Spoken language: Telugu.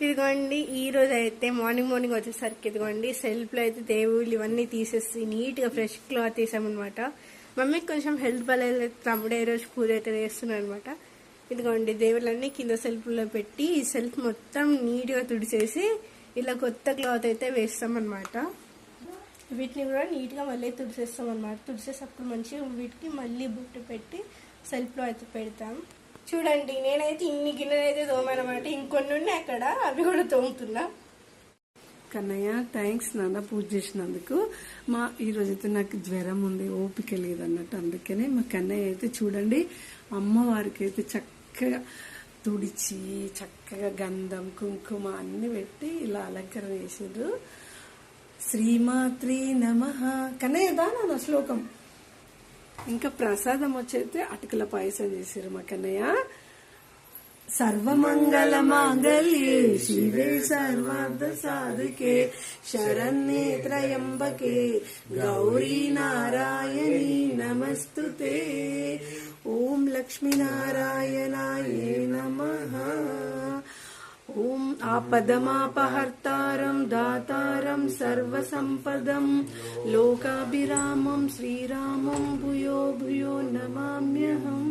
ఇదిగోండి ఈ రోజు అయితే మార్నింగ్ వచ్చేసరికి ఇదిగోండి సెల్ఫ్ లో అయితే దేవుళ్ళు ఇవన్నీ తీసేసి నీట్ గా ఫ్రెష్ క్లాత్ తీసామన్నమాట. మమ్మీకి కొంచెం హెల్త్ బాగాలేదు, తమ్ముడు ఈ రోజు పూజ అయితే వేస్తున్నాడు అనమాట. ఇదిగోండి దేవుళ్ళన్నీ కింద సెల్ఫ్ లో పెట్టి ఈ సెల్ఫ్ మొత్తం నీట్ గా తుడిచేసి ఇలా కొత్త క్లాత్ అయితే వేస్తాం అనమాట. వీటిని కూడా నీట్ గా మళ్ళీ తుడిచేస్తాం అనమాట. తుడిచేసప్పుడు మంచిగా వీటికి మళ్ళీ బొట్టు పెట్టి సెల్ఫ్ లో అయితే పెడతాం. చూడండి నేనైతే ఇన్ని గిన్నెలు అయితే తోమానమాట, ఇంకొన్ని ఉన్నాయి అక్కడ, అవి కూడా తోముతున్నా. కన్నయ్య థ్యాంక్స్ నాన్న పూజ చేసినందుకు. ఈ రోజైతే నాకు జ్వరం ఉంది, ఓపిక లేదన్నట్టు, అందుకనే మా కన్నయ్య అయితే చూడండి అమ్మవారికి అయితే చక్కగా తుడిచి చక్కగా గంధం కుంకుమ అన్ని పెట్టి ఇలా అలంకరణ చేసారు. శ్రీమాత్రి నమః. కన్నయ్య దానా శ్లోకం. ఇంకా ప్రసాదం వచ్చైతే అటుకుల పాయసం చేసారు మా కన్నయ్య. సర్వమంగళ మాంగళ్యే శివే సర్వార్థ సాధకే శరణ్యే త్రయంబకే గౌరీ నారాయణీ నమస్తుతే. ఓం లక్ష్మీనారాయణాయే నమః. ఓం ఆపదమాపహర్తారం దాతారం సర్వసంపదం లోకాభిరామం శ్రీరామం భూయో భూయో నమామ్యహం.